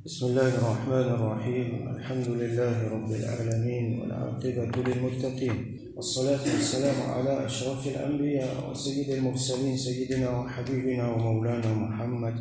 بسم الله الرحمن الرحيم. الحمد لله رب العالمين والعاقبة للمتقين، والصلاة والسلام على أشرف الأنبياء وسيد المرسلين سيدنا وحبيبنا ومولانا محمد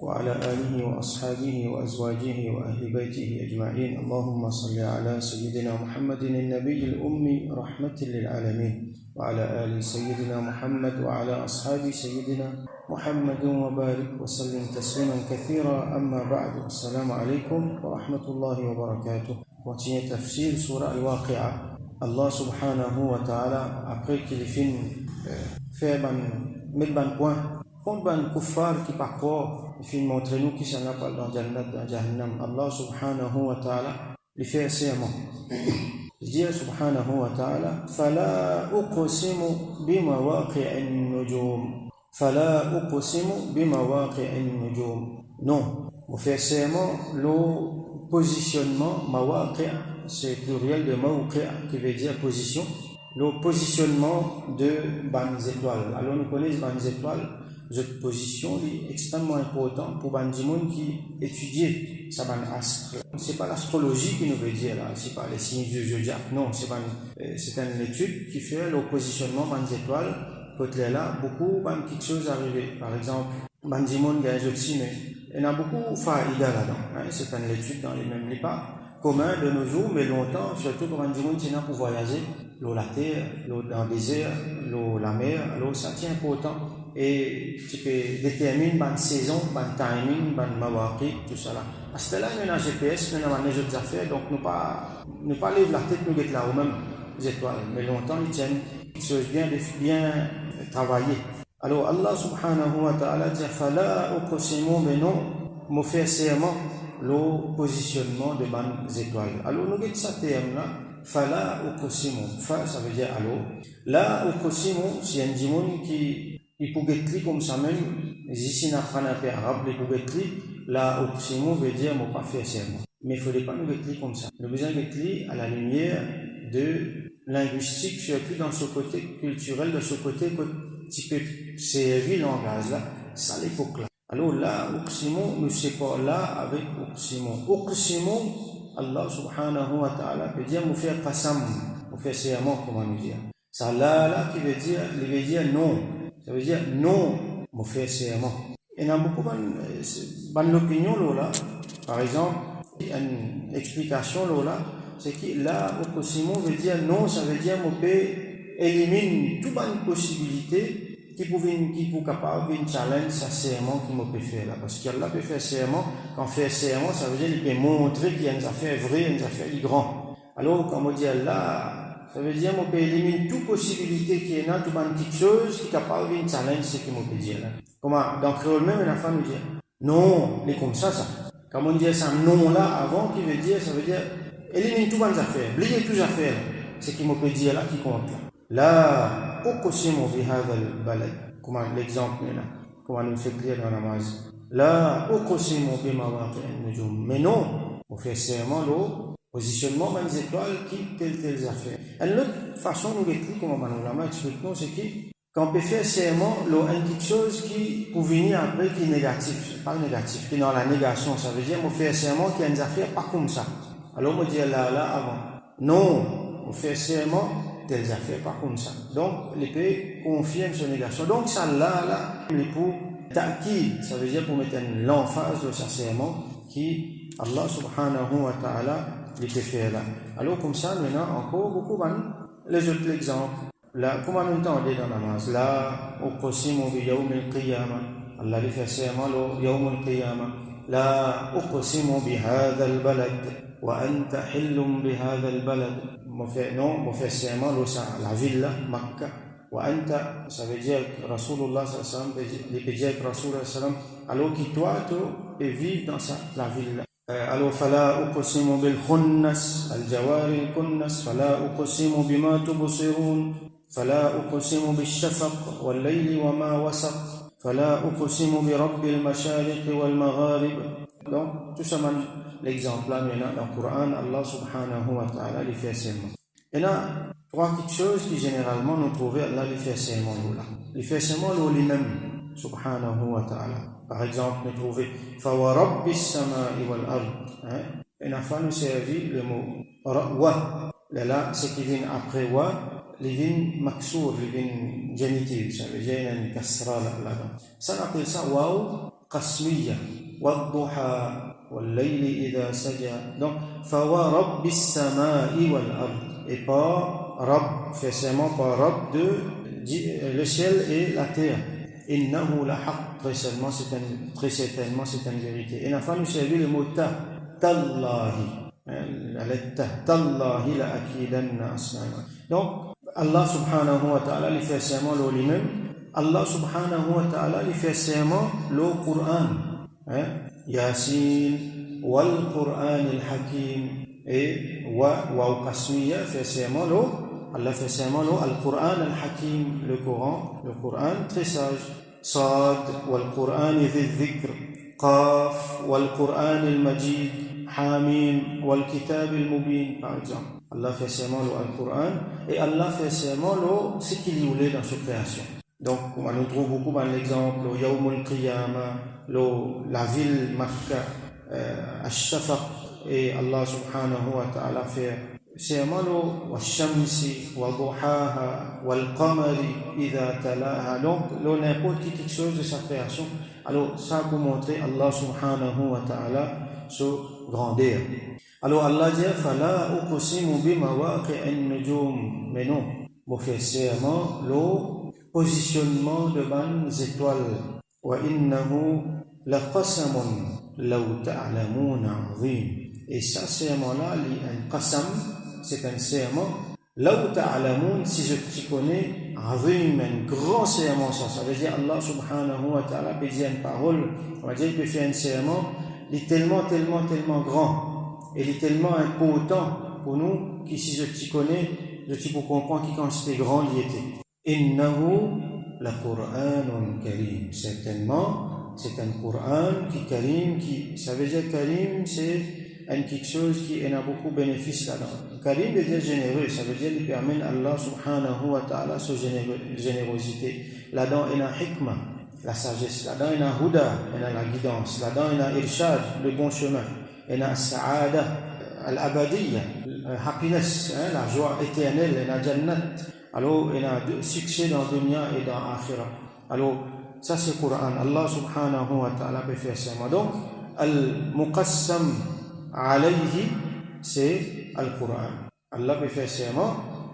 وعلى آله وأصحابه وأزواجه وأهل بيته أجمعين. اللهم صل على سيدنا محمد النبي الأمي رحمة للعالمين، وعلى آل سيدنا محمد وعلى أصحاب سيدنا محمد وبارك وسلم تسليما كثيرا. أما بعد، السلام عليكم ورحمة الله وبركاته. Continue tafsir surah Al-Waqi'a. Allah subhanahu wa ta'ala, après qu'il finit faire mettre ban point contre ban kuffar qui pas croire, il finit montrer nous qui s'en a pas dans Jannat, dans Jahannam. Allah subhanahu wa ta'ala lui fait serment. Il dit subhanahu wa ta'ala: fala uqsimu bimawaqi'in nujum, fala uqsimu bimawaqi'in nujum. Non, on fait serment le positionnement. Mawaqi', c'est pluriel de mawqi' qui veut dire position, le positionnement de ban étoiles. Alors nous connaissons ban étoiles, cette position est extrêmement importante pour ban monde qui étudie ça ban astre. C'est pas l'astrologie qui nous veut dire là, c'est pas les signes du zodiaque, non, c'est une étude qui fait le positionnement ban étoiles. Côté là, beaucoup ban quelque chose arrivé. Par exemple, ban monde il y a un autre mais il y a beaucoup faïda là-dedans. C'est une étude dans les mêmes les pas commun de nos jours, mais longtemps, surtout pour ban monde qui n'a pour voyager, l'eau la terre, l'eau dans le désert, l'eau la mer, l'eau ça tient important. Et tu peux déterminer ban saison, ban timing, ban mawaqi, tout ça là. À ce là, nous avons un GPS, nous avons des autres affaires, donc nous pas lever la tête, nous être là aux mêmes étoiles. Mais longtemps, ils tiennent quelque chose bien travaillé. Alors Allah subhanahu wa ta'ala dit: fala uqsimu, mais non, me fait serment le positionnement de ban étoiles. Alors nous avons ça terme là, fala uqsimu. Fa ça veut dire allô. La uqsimu, c'est un dimon qui il peut être comme ça même. Ici on apprend un peu arabe, il peut être la uqsimu veut dire moi pas faire serment. Mais il ne faudrait pas nous être comme ça. Nous besoin d'être à la lumière de linguistique, surtout dans ce côté culturel, de ce côté qui peut servir le langage là, ça à l'époque là. Alors là, uqsimu, nous c'est pas là avec uqsimu. Uqsimu, Allah subhanahu wa ta'ala peut dire nous faire qasam, nous faire serment, comment nous dire. Ça là qui veut dire non. Ça veut dire non, nous faire serment. Il y a beaucoup d'opinions là. Par exemple, une explication là, c'est que là, uqsimu veut dire non, ça veut dire qu'on peut éliminer toute bonne possibilité qui peut capable une challenge ça serment qui peut faire là, parce qu'Allah peut faire serment. Quand fait serment, ça veut dire qu'il peut montrer qu'il y a une affaire vraie, une affaire grand. Alors quand on dit Allah, ça veut dire qu'on peut éliminer toute possibilité qui est là, toute bonne petite chose qui est capable une challenge, c'est qu'il peut dire là. Comment dans créole même la femme nous dit non, c'est comme ça. Quand on dit ça non là avant, qui veut dire, ça veut dire élimine toutes bonnes affaires, oubliez toutes les affaires, c'est qu'il peut dire là qui compte là. Là, uqsimu bi hadha al-balad, comment l'exemple là, comment nous fait clair dans la namaz. Là, uqsimu bi mawaqi'in nujum. Mais non, on fait serment le positionnement des étoiles qui telles affaires. Une autre façon nous explique comment Manolama explique nous, c'est que quand on peut faire serment, il y a quelque chose qui peut venir après qui est négatif, pas négatif, qui est dans la négation. Ça veut dire on fait serment qui a une affaire pas comme ça. Alors on dit là avant. Non, on fait serment telles affaires pas comme ça. Donc l'épée confirme sa négation. Donc ça là il est pour ta'kid, ça veut dire pour mettre l'emphase de sa serment qui Allah subhanahu wa ta'ala lui fait faire là. Alors comme ça maintenant encore beaucoup les autres exemples. Là comment nous entendons dans la namaz là uqsimu bi yawm al-qiyamah, Allah lui fait serment le yawm al-qiyamah. La uqsimu bi hadha al-balad wa anta hillum bi hadha al-balad. On fait serment la ville là, Makkah. Wa anta, ça veut dire que Rasulullah sallallahu alayhi wa sallam, les pédiatres que Rasulullah sallallahu alayhi wa sallam, alors qui toi tu vis dans la ville là. Alors fala uqsimu bil khunnas al jawari al kunnas, fala uqsimu bima tubsirun, fala uqsimu bil shafaq wal layli wa ma wasaq, fala uqsimu bi rabbil mashariq wal magharib. Donc tout ça l'exemple là maintenant dans le Coran, Allah subhanahu wa ta'ala lui fait serment. Et là, trois petites choses qui généralement nous trouvent Allah lui fait serment là. Il fait serment lui-même subhanahu wa ta'ala. Par exemple, nous trouvons Fawa Rabbis Sama'i wal Ard. Et nous avons servi le mot wa. Là, c'est qui vient après wa, les vient maksour, les vient génitif. Ça veut dire une kasra là-dedans. Ça, on appelle ça waw qasmiya. Wadduha wal layli idha saja. Donc, Fawa Rabbis Sama'i wal Ard. Et pas Rabb, forcément pas Rabb de le ciel et la terre. Innahu la haqq, très certainement c'est une vérité. Et nous avons servi le mot tallahi. La lettre tallahi la akidanna asnama. Donc, Allah subhanahu wa ta'ala lui fait serment lui-même. Allah subhanahu wa ta'ala lui fait serment le Coran. Yasin, wal Quran al-Hakim. Et wa qasmiya fait serment Allah fait serment al-Quran al-Hakim, le Coran très sage. Sad wal Quran dhi dhikr. Qaf wal Quran al-Majid. Hamim wal Kitab al-Mubin, par exemple. Allah fait serment al-Quran et Allah fait serment ce qu'il y voulait dans sa création. Donc, on nous trouve beaucoup dans l'exemple Yawm al-Qiyamah, la ville Makkah, al-Shafaq, et Allah subhanahu wa ta'ala fait serment wal-Shamsi wal-Duhaha wal-Qamari idha talaha. Donc, n'importe quelque chose de sa création. Alors, ça pour montrer Allah subhanahu wa ta'ala sa grandeur. Alors Allah dit fala uqsimu bimawaqi'in nujum, mais non, vous faites serment le positionnement de bonnes étoiles. Wa innahu laqasamun law ta'lamun 'azim. Et ça serment là, un qasam, c'est un serment law ta'lamun, si je connais 'azim, un grand serment. Ça veut dire Allah subhanahu wa ta'ala peut dire une parole, on va dire il peut faire un serment. Il est tellement grand, et il est tellement important pour nous, que si je connais, je peux comprendre qui quand c'était grand, il était. Innahu la Qur'anun Karim. Certainement, c'est un Qur'an qui Karim, ça veut dire Karim, c'est quelque chose qui en a beaucoup de bénéfices là-dedans. Karim veut dire généreux, ça veut dire qu'il permet à Allah subhanahu wa ta'ala sa générosité. Là-dedans, il y a hikmah, la sagesse, là-dedans il y a huda, il y a la guidance, là-dedans il y a irshad, le bon chemin, il y a sa'ada, al-abadiyya, happiness, la joie éternelle, il y a jannat, alors il y a succès dans dunya et dans akhirah. Alors ça c'est le Coran, Allah subhanahu wa ta'ala peut faire ça. Donc al-muqassam alayhi, c'est al-Quran. Allah peut faire ça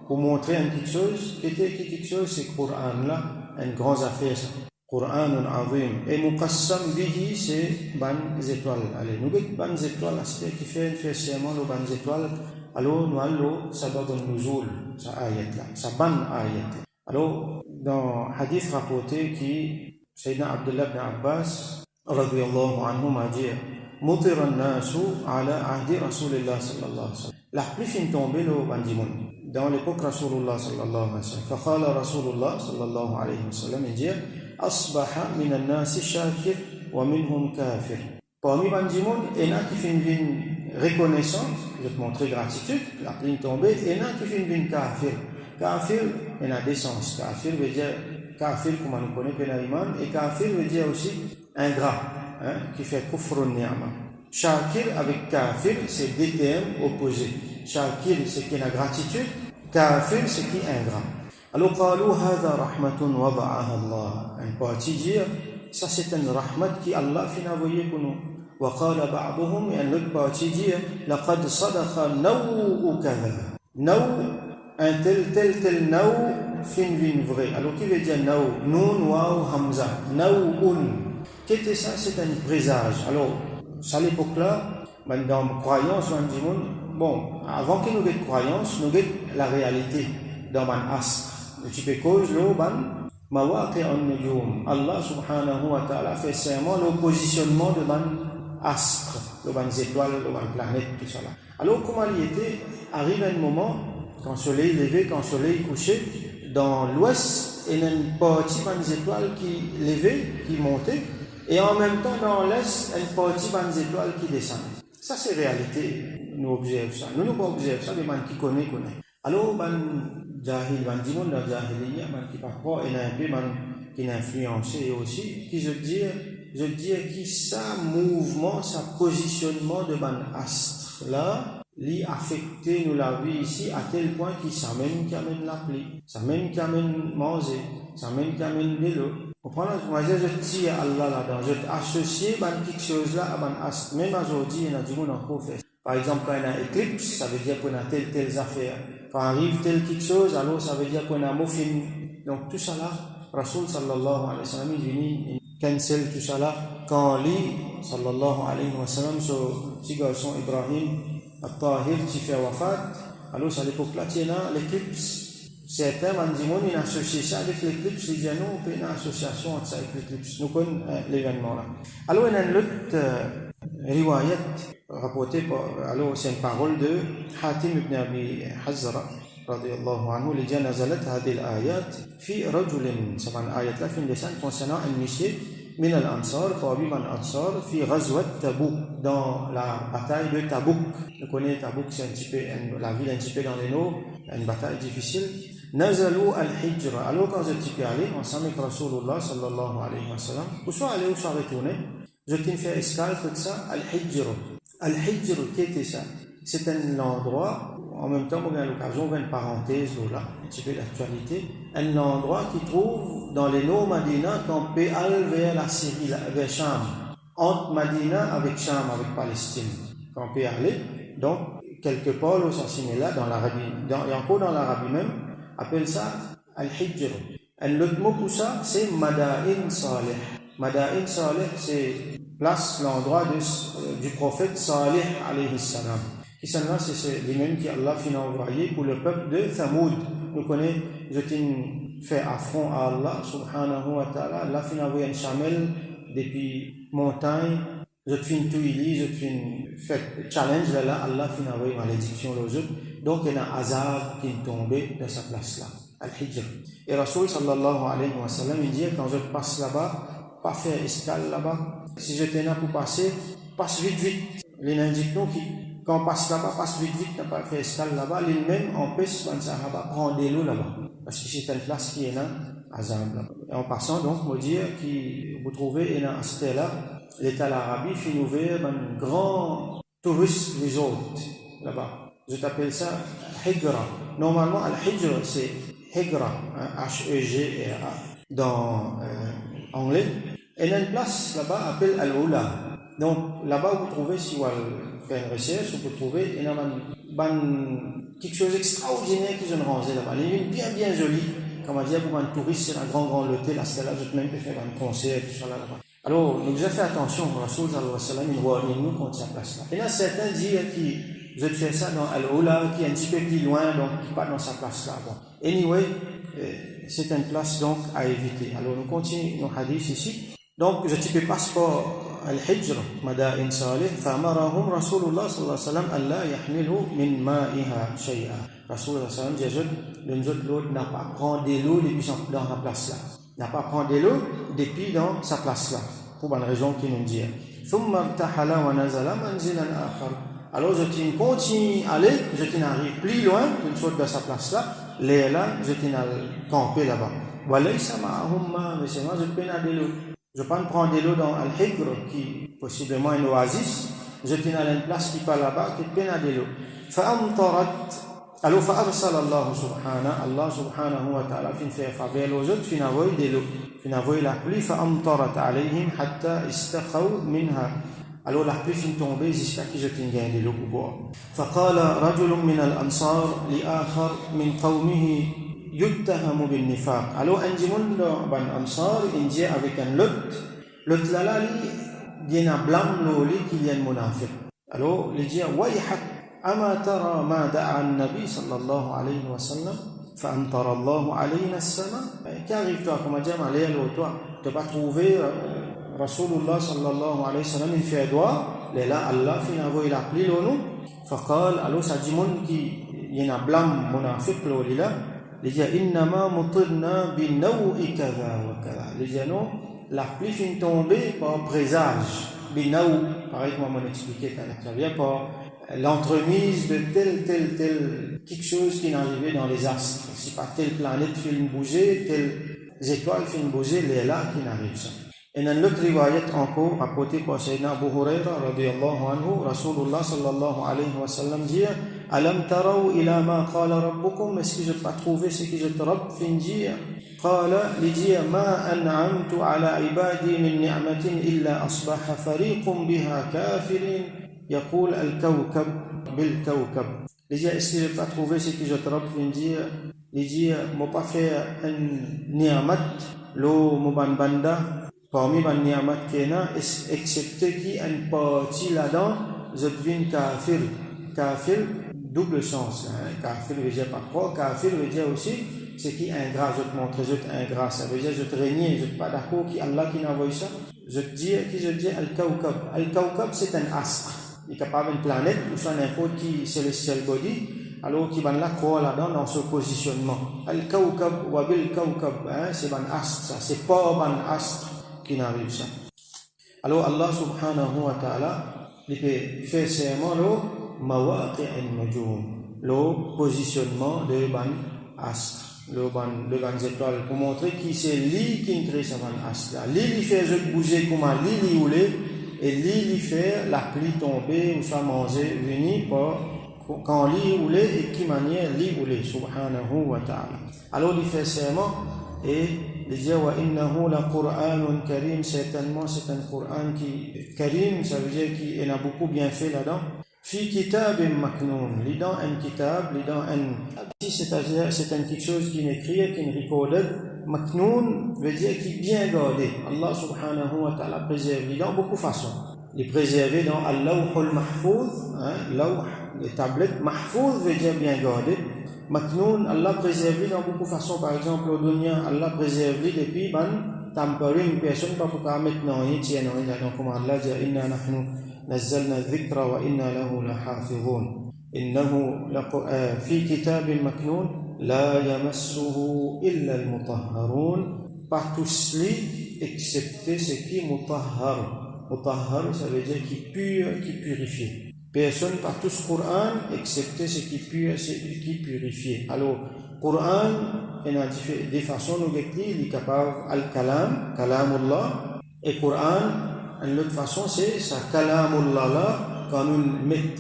pour montrer quelque chose, quelque chose, c'est le Coran là, une grande affaire ça. Qur'anun azim. Et muqassam bihi, c'est ban étoiles. Allez, nous avons ban étoiles, c'est qui fait serment le ban étoiles. Alors, nous avons sabab al-nuzul, ça ayat là, ça ban ayat. Alors, dans hadith rapporté qui, Sayyidina Abdullah ibn Abbas, radiyallahu anhu, m'a dit, Mutir an-nasu ala ahdi Rasulillah sallallahu alayhi wa sallam. La pluie fin tombée le bandimoun. Dans l'époque Rasulullah sallallahu alayhi wa sallam. Faqala Rasulullah sallallahu alayhi wa sallam, il dit, Asbaha min an-nasi shakir wa minhum kafir. Parmi bandimoun, il y en a qui font une reconnaissance, je te montrer gratitude, la pluie tombée, et il y en a qui font une kafir. Kafir, il y en a des sens. Kafir veut dire, kafir, comme on connaît, pénaliman, et kafir veut dire aussi ingrat, qui fait kufrun ni'ma. Shakir avec kafir, c'est deux termes opposés. Shakir, c'est qui a gratitude, kafir, c'est qui est ingrat. Alors, qalu hadha rahmatun wada'aha Allah. Un parti dire, ça c'est une rahmat qui Allah fait envoyer pour nous. Wa qala ba'duhum, et un autre parti dire, laqad sadaqa naw'u kadha. Naw, un tel naw, fin vrai. Alors, qui veut dire naw? Nun, waw, hamza. Naw'un. Qu'est-ce que ça? C'est un présage. Alors, à l'époque-là, dans la croyance, on dit, bon, avant que nous ayons croyance, nous ayons la réalité dans mon astre. Le type cause, le ban, mawaqi an-nujum. Allah subhanahu wa ta'ala fait serment le positionnement de mon astre, de mon étoile, de mon planète, tout ça là. Alors, comment il était, arrive un moment, quand le soleil levé, quand le soleil couché, dans l'ouest, il y a une partie de mon étoile qui levait, qui montait, et en même temps, dans l'est, une partie de mon étoile qui descend. Ça, c'est réalité. Nous observons ça. Nous pas observons ça, les gens qui connaissent. Alors, Jahil, dis-moi dans Jahiliya, qui parfois, il y a un peu qui est influencé aussi, qui se dit, je dis que ça mouvement, ça positionnement de ban astre là, li affecté nous la vie ici à tel point qu'il ça même qui amène la pluie, ça même qui amène manger, ça même qui amène de l'eau. Comprendre? Moi je tire Allah là-dedans, je associe ban quelque chose là à ban astre. Même aujourd'hui, il y a du monde encore fait. Par exemple, quand il y a une éclipse, ça veut dire qu'on a telle affaire. Quand arrive telle quelque chose, alors ça veut dire qu'on a moufin. Donc tout ça là, Rasoul sallallahu alayhi wa sallam, il vient cancel tout ça là. Quand Ali sallallahu alayhi wa sallam, son petit garçon Ibrahim Al-Tahir qui fait wafat, alors à l'époque là, il y a l'éclipse. Certains m'ont dit, on a associé ça avec l'éclipse, ils disent non, on peut une association entre ça avec l'éclipse. Nous connaissons l'événement là. Alors il y a une autre riwayat rapportée par, alors c'est une parole de Hatim ibn Abi Hazra radiyallahu anhu, il dit nazalat hadhihi al-ayat fi rajulin, c'est une ayat là, fin de dessin concernant un monsieur min al-Ansar, parmi man Ansar, fi ghazwat Tabouk, dans la bataille de Tabouk. Vous connaissez Tabouk, c'est un petit peu, la ville un petit peu dans les nord, une bataille difficile. Nazalu al-Hijra. Alors quand je suis allé, ensemble avec Rasulullah sallallahu alayhi wa sallam, ou soit aller ou soit retourner, je t'ai fait escale comme ça, al-Hijra. Al-Hijra, qui était ça? C'est un endroit, en même temps, on a l'occasion, on a une parenthèse là, un petit peu d'actualité, un endroit qui trouve dans les nord Madina, qu'on peut aller vers la Syrie, vers Cham, entre Madina avec Cham, avec Palestine, qu'on peut aller, donc, quelque part, là, ça c'est là, dans l'Arabie, et encore dans l'Arabie même, appelle ça Al-Hijr. L'autre mot pour ça, c'est Madain Saleh. Madain Saleh, c'est place, l'endroit du prophète Saleh alayhi salam. Qui sont là, c'est les mêmes qui Allah a envoyé pour le peuple de Thamoud. Nous connaissons, je t'ai fait affront à Allah subhanahu wa ta'ala. Allah a envoyé un chamel depuis montagne. Je t'ai tout éli, je t'ai fait challenge là, Allah a envoyé malédiction aux autres. Donc il y a un azab qui est tombé de sa place là, Al-Hijr. Et Rasoul sallallahu alayhi wa sallam, il dit quand je passe là-bas, pas faire escale là-bas. Si je t'ai là pour passer, passe vite. Les indiques nous qui, quand on passe là-bas, passe vite, n'a pas fait escale là-bas. Les mêmes empêchent les Sahaba prendre de l'eau là-bas. Parce que c'est une place qui est là, azab là-bas. Et en passant donc, on dire que vous trouvez dans ce là, l'État l'Arabie fait ouvrir un grand tourist resort là-bas. Je t'appelle ça Higra. Normalement, Al-Hijra, c'est Higra, H-E-G-R-A, dans anglais. Et il y a une place là-bas appelée Al-Oula. Donc, là-bas, vous trouvez, si vous faites une recherche, vous trouvez, il y a quelque chose d'extraordinaire qui est rangé là-bas. Il est bien joli. Comme on dit, pour un touriste, c'est un grand hôtel. Là, c'est là, je même faire un concert, tout ça là-bas. Alors, nous avons fait attention, Rasoul sallallahu alayhi wa sallam, il voit nous quand il y a place là. Et là, certains disent qui je vais faire ça dans Al-Oula, qui est un petit peu plus loin, donc qui n'est pas dans sa place là. Bon. Anyway, c'est une place donc à éviter. Alors nous continuons nos hadiths ici. Donc je type passeport Al-Hijr, Madain Saleh, فأمرهم رسول الله صلى الله عليه وسلم ألا يحملوا من مائها شيئا. Rasulullah sallallahu alayhi wa sallam dit, les autres l'autre n'a pas prendre de l'eau depuis dans sa place là. N'a pas prendre de l'eau depuis dans sa place là. Pour une raison qu'il nous dit. ثم ارتحل ونزل منزلا آخر. Alors je continue à aller, je arrive plus loin, je saute de sa place là, là, je camper là-bas. Voilà, ça m'a mais c'est moi, je peux aller de l'eau. Je peux prendre de l'eau dans Al-Hijr, qui possiblement une oasis, je à une place qui part là-bas, qui peut aller de l'eau. Alors, فأرسل الله سبحانه, Allah subhanahu wa ta'ala, fin fait faveur aux autres, fin envoyer de l'eau, fin envoyer la pluie, فأمطرت عليهم حتى استقوا منها. Alors la pluie finit tomber jusqu'à qui je t'ai gagné de l'eau pour boire. فقال رجل من الأنصار لآخر من قومه يتهم بالنفاق. Alors un dimanche dans Ansar, il dit avec un l'autre là, il y a un blâme qu'il y a un munafiq. Alors il dit ويحك أما ترى ما دعا النبي صلى الله عليه وسلم فأمطر الله علينا السماء. Qu'arrive-toi, comme dit Maléa, toi, tu n'as pas trouvé Rasulullah sallallahu alayhi wa sallam, il fait doigt, là, Allah fait envoyer la pluie, nous. فقال, alors ça dit, il y a un blâme, munafiq, là, il dit, إنما مطرنا بنوء كذا وكذا. Il dit, non, la pluie finit tomber par présage. Binaou, pareil comme on expliquait, ça vient par l'entremise de tel, quelque chose qui est arrivé dans les astres. Si pas telle planète fait bouger, telle étoile fait bouger, les là qui n'arrive ça. Et dans l'autre riwayat encore, rapporté par Sayyidina Abu Huraira, radiyallahu anhu, Rasulullah sallallahu alayhi wa sallam dit, Alam taraw ila ma qala rabbukum, est-ce que je n'ai pas trouvé ce que je te rabb fin dire? Qala, il dit, ma an'amtu ala ibadi min ni'matin illa asbaha fariqum biha kafirin, yaqul al-kawkab bil-kawkab. Il dit, est-ce que je n'ai pas trouvé ce que je te rabb fin dire? Il dit, moi pas fait un ni'mat, lo muban banda, parmi les ni'mat kena, excepté qui a une partie là-dedans, je deviens kafir. Kafir, double sens. Kafir veut dire pas croire. Kafir veut dire aussi, c'est qui ingrat, je te montre, je te ingrat. Ça veut dire, je te régner, je te pas d'accord, qui Allah qui n'a envoyé ça. Je te dis, Al-Kawkab. Al-Kawkab, c'est un astre. Il est capable d'une planète, ou soit n'importe qui celestial body, alors qui va là croire là-dedans dans ce positionnement. Al-Kawkab, wa bil-Kawkab, c'est un astre, ça. C'est pas un astre qui n'arrive ça. Alors Allah subhanahu wa ta'ala il fait seulement le mawaqi'in nujum, le positionnement de ban astre, le ban étoile pour montrer qui c'est lui qui crée ça ban astre là. Lui il fait bouger comme lui il voulait et lui il fait la pluie tomber ou soit manger venir pour quand lui voulait et qui manière lui voulait subhanahu wa ta'ala. Alors il fait seulement et il dit wa innahu la Qur'anun karim, certainement c'est un Coran qui karim, ça veut dire qu'il y en a beaucoup bien fait là-dedans. Fi kitabin maknoun, lidant un kitab, lidant un c'est-à-dire c'est quelque chose qui est écrit, qui est recorded. Maknoun veut dire qui est bien gardé. Allah subhanahu wa ta'ala préserve lidant beaucoup de façons. Il est préservé dans al-lawhul mahfouz, lawh, les tablettes. Mahfouz veut dire bien gardé. Maknoun, Allah préserve dans beaucoup de façons. Par exemple, au dunya, Allah préserve depuis tampering, personne pas pour mettre non, il tient non, comme Allah dit, inna nahnu nazzalna dhikra wa inna lahu lahafizun. Innahu fi kitabin maknoun, la yamassuhu illa al-mutahharun, pas tous les, excepté ce qui est mutahhar. Mutahhar, ça veut dire qui pur, qui purifie. Personne par tout ce Coran, excepté ce qui purifie. Alors, Coran, il y a des façons de l'écrire, il est capable al-kalam, kalamullah, et Coran, une autre façon, c'est ça, kalamullah là, quand on met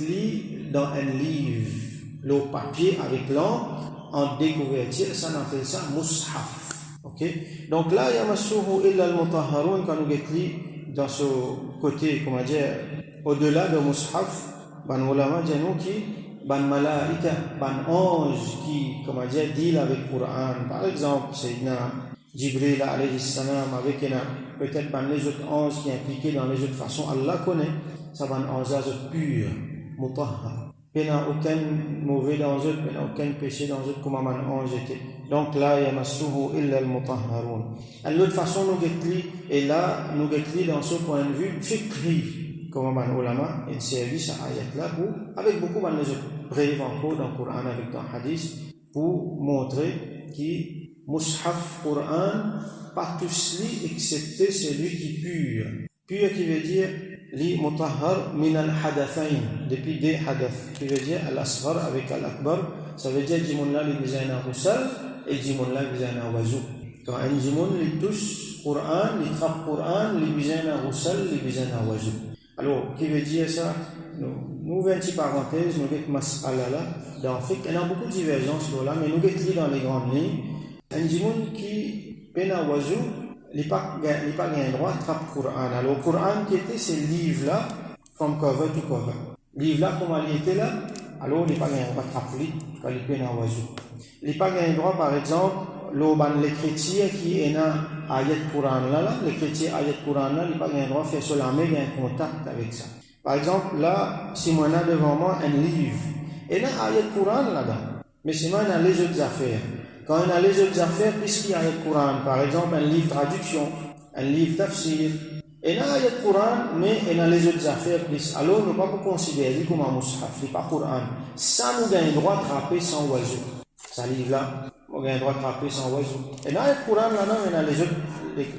dans un livre, le papier avec l'encre, en découverture, ça on appelle ça mushaf. Ok? Donc là, yamassuhu illa al-mutahharun, quand on écrit dans ce côté, comment dire, au-delà de mushaf, ban ulama janu qui ban malaika ban ange qui comment dire deal avec Coran. Par exemple Sayyidina Jibril alayhi salam avec peut-être ban les autres anges qui impliqués dans les autres façons, Allah connaît ça ban ange pur mutahhar, il n'y a aucun mauvais dans eux, il n'y a aucun péché dans eux comme un ange était. Donc là yamassuhu illa al-mutahharun. L'autre façon nous écrit et là nous écrit dans ce point de vue fikri. Comme un ulama, il servi ce ayat-là avec beaucoup de brèves encore dans le Coran, avec dans le hadith, pour montrer que Mushaf Coran, pas tous les, excepté celui qui est pur. Pur qui veut dire, li mutahhar min al-hadathain, depuis des hadath, qui veut dire al-asghar avec al-akbar, ça veut dire jimunla li bizana roussal et jimunla bizana wazou. Quand un jimun li touche Coran, li trappe Coran, li bizana roussal, li bizana wazou. Alors, qui veut dire ça? Nous ouvrons une petite parenthèse, nous avons mas'ala là, dans fait, il y a beaucoup de divergences là, mais nous avons dans les grandes lignes. Un jimoun qui peine à oiseau, il n'a pas un droit de trappe Coran. Alors, le Coran qui était ces livres-là, from cover to cover. Livre-là, comme il était là, alors il n'a pas un droit de trapper quand il peine à oiseau. Il n'a pas un droit, par exemple, l'écriture qui est dans ayat Coran là, l'écriture ayat Coran là, il n'a pas un droit de faire cela, mais il y a un contact avec ça. Par exemple, là, si moi j'ai devant moi un livre, et là, ayat Coran là-dedans, mais si moi j'ai les autres affaires. Quand on a les autres affaires, puisqu'il y a ayat Coran, par exemple, un livre traduction, un livre tafsir, et là, ayat Coran, mais on a les autres affaires, plus. Alors, nous ne pouvons pas considérer comme un mushaf, pas Coran. Ça nous donne le droit de trapper sans oiseau. Ça livre-là. On a le droit de frapper sans oiseau. Et dans le Coran, là, on a les autres,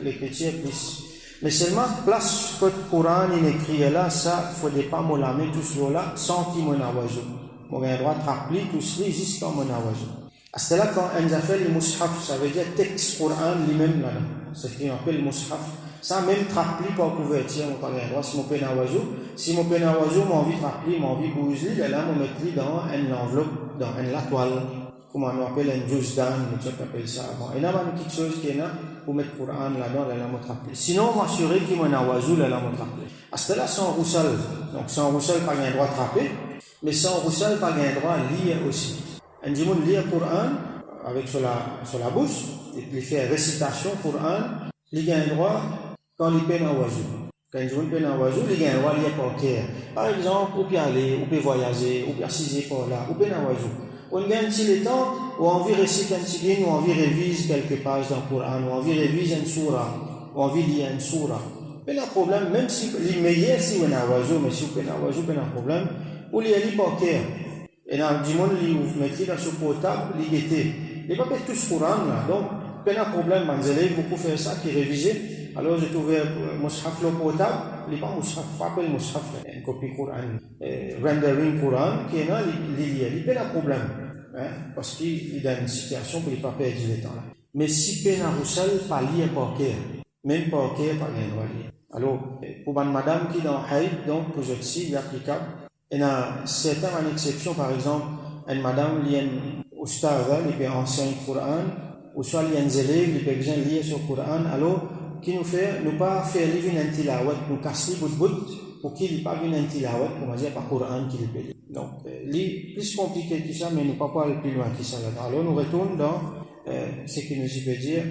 les chrétiens plus. Mais seulement, place que le Coran est écrit là, ça, il ne faut pas m'olamer tout cela là, sans qu'il y ait un oiseau. On a le droit de frapper tout cela juste comme un oiseau. À ce là quand on a fait le mushaf, ça veut dire texte Coran lui-même là. C'est ce qu'on appelle le mushaf. Ça même trapli par couverture, on pas droit si mon peine à oiseau. Si mon peine à oiseau, mon envie trapli, mon envie bouger, là, mon mettre dans une enveloppe, dans une la toile, comme on appelle un juice down, tu appelles ça avant. Et là, il y a quelque chose qui est là, pour mettre le Coran là-dedans, là, mon trapli. Sinon, m'assurer qu'il y a un oiseau, là, mon trapli. À ce là, sans roussel. Donc, sans roussel, pas un droit de trapper, mais sans roussel, pas un droit de lire aussi. Un dimanche, lire le Coran, avec sur la bouche, il fait récitation Coran, il a un droit quand il peine en oiseau. Quand il peine en oiseau, il a un droit de lire par terre. Par exemple, on peut aller, on peut voyager, on peut assiser par là, on peut en oiseau. On gagne un petit temps, ou on veut réciter un petit ligne, ou on veut réviser quelques pages dans le Coran, ou on veut réviser une surah, ou on veut lire une surah. Mais le problème, même si les meilleurs, si on a un oiseau, mais si on a un oiseau, il y a un problème, ou il y a les par terre. Et dans le monde, vous mettez dans ce portable, il y a il n'y a pas tout ce Coran là. Donc, il y a un problème, les élèves, beaucoup faire ça, qui révisaient. Alors, j'ai trouvé un mushaf le portable, il n'y a pas un mushaf, pas un mushaf, une copie Coran, rendering Coran, qui est là, il y a un problème. Hein, parce qu'il est dans une situation pour ne pas perdre du temps là. Mais si il y a un roussel, pas lire par cœur. Même par cœur, pas un droit lire. Alors, pour une madame qui est dans Haït, donc, pour ceci, il est applicable. Il y a certaines exceptions, par exemple, une madame qui est ustaza, qui peut enseigner le Coran, ou soit il y a des élèves qui peuvent lire sur le Coran, alors, qui nous fait, nous pas faire lire une tilawat, nous casser bout de bout, pour qu'il n'y ait pas une tilawat, comme on dit, par Coran qu'il peut lire. Donc, c'est plus compliqué que ça, mais nous ne pouvons pas aller plus loin que ça là-dedans. Alors, nous retournons dans ce qui nous y peut dire,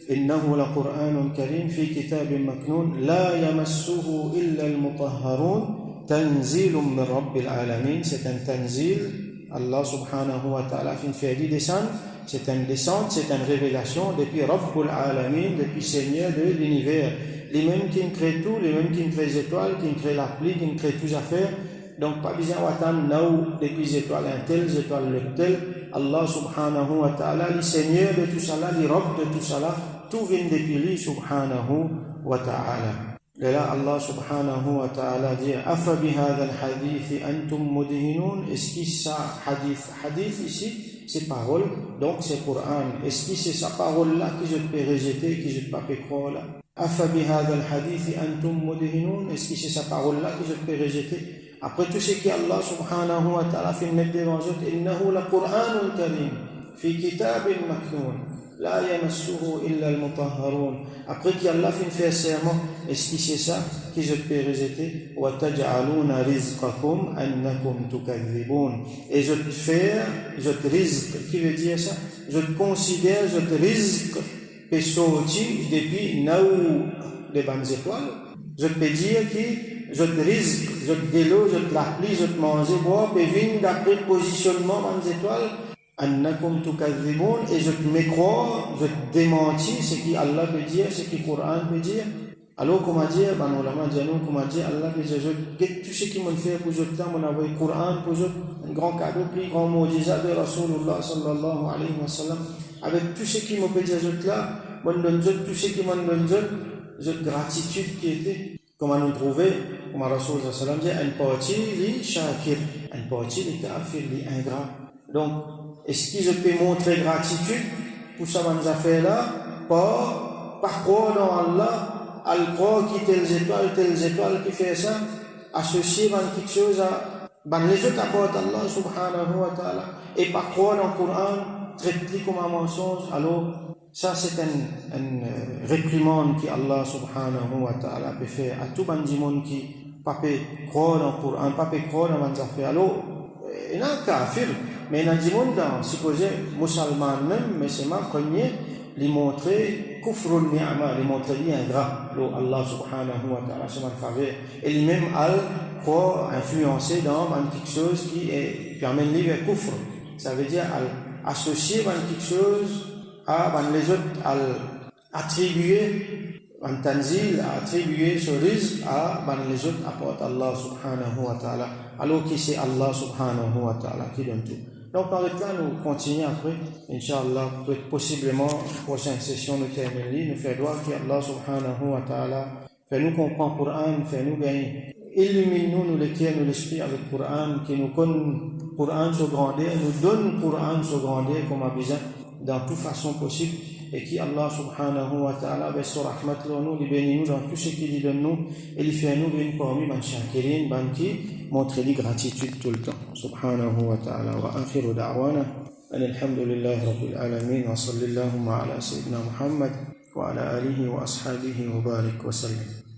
إنه لقرآن كريم في كتاب مكنون لا يمسه إلا المطهرون تنزيل من رب العالمين. C'est un tanzil, Allah subhanahu wa ta'ala fait une descente, c'est une descente, c'est une révélation depuis Rabbul Alamin, depuis Seigneur de l'univers, les mêmes qui créent tout, les mêmes qui créent les étoiles, qui créent la pluie, qui créent toutes les affaires. Donc pas besoin d'attendre nous depuis les étoiles un tel, les étoiles le tel. Allah subhanahu wa ta'ala, le Seigneur de tout cela, le Rabb de tout cela, tout vient depuis lui subhanahu wa ta'ala. Et là, Allah subhanahu wa ta'ala dit Afa bihadha al-hadith antum mudhinun. Est-ce que ça hadith? Hadith ici, c'est parole, donc c'est Coran. Est-ce que c'est sa parole-là que je peux rejeter, que je ne peux pas croire là? Afa bihadha al-hadith antum mudhinun. Est-ce que c'est sa parole-là que je peux rejeter? Après tout ce qu'Allah subhanahu wa ta'ala fait mettre devant eux, innahu la Qur'anun karim, fi kitabin maknoun, la yamassuhu illa al-mutahharun. Après qu'Allah fait serment, est-ce que c'est ça que je peux rejeter? Wa taj'aluna rizqakum annakum tukadhibun. Et je te fais, je te rizq, qui veut dire ça? Je te considère, je te rizq, et sorti depuis naou des bonnes étoiles. Je peux dire que je te risque, je te délo, je te l'appli, je te mange, bois, et viens d'après le positionnement dans les étoiles, annakum tukadhibun, et je te mécrois, je te démentis, ce qui Allah peut dire, ce qui Coran peut dire. Alors, comment dire, ben, on l'a dit, comment dire, Allah peut dire, tout ce qui m'ont fait pour eux, on a envoyé le Coran pour eux, un grand cadeau, plus grand mu'jiza de Rasulullah sallallahu alayhi wa sallam, avec tout ce qui m'ont fait dire là, moi, donne tout ce qui m'ont donné, gratitude qui était. Comment nous trouver, comme Rasul sallam dit, un parti li shakir, un parti li kafir, li ingrat. Donc, est-ce que je peux montrer gratitude pour ça, dans affaires là, par croire dans Allah, al croire qui telles étoiles qui fait ça, associer dans quelque chose à, les autres apportent Allah subhanahu wa ta'ala, et par croire dans le Coran, traiter comme un mensonge, alors, ça, c'est une réprimande que Allah subhanahu wa ta'ala peut faire à tout le monde qui ne peut pas croire dans le Coran, ne peut pas croire dans les affaires. Alors, il y a un kafir, mais il y a des gens, supposé, musulmans même, mais c'est ma premier, lui montrer kufrun ni'ama, lui montrer ingrat. Allah subhanahu wa ta'ala, c'est ma faveur. Et lui-même, il croit influencer dans quelque chose qui amène lui vers kufr. Ça veut dire associer quelque chose à les autres, à attribuer un tanzil, à attribuer ce risque à les autres apportent Allah subhanahu wa ta'ala, alors que c'est Allah subhanahu wa ta'ala qui donne tout. Donc par le temps, nous continuons après, Inch'Allah, possiblement, prochaine session, nous terminons, nous faisons droit qu'Allah subhanahu wa ta'ala fait nous comprendre le Coran, fait nous gagner. Illumine-nous, nous l'éclaire, nous l'esprit avec le Coran, qui nous connaît le Coran sur grandeur, nous donne le Coran sur grandeur comme a besoin, dans toute façon possible, et qui Allah subhanahu wa ta'ala sur rahmat nous, les bénis nous dans tout ce qu'il lui donne nous, et il fait nous une parmi ban shakirin, ban qui montre les gratitude tout le temps. Subhanahu wa ta'ala wa akhiru da'wana alhamdulillahi rabbil alamin wa sallallahu ala sayyidina Muhammad wa ala alihi wa ashabihi wa barik wa sallam.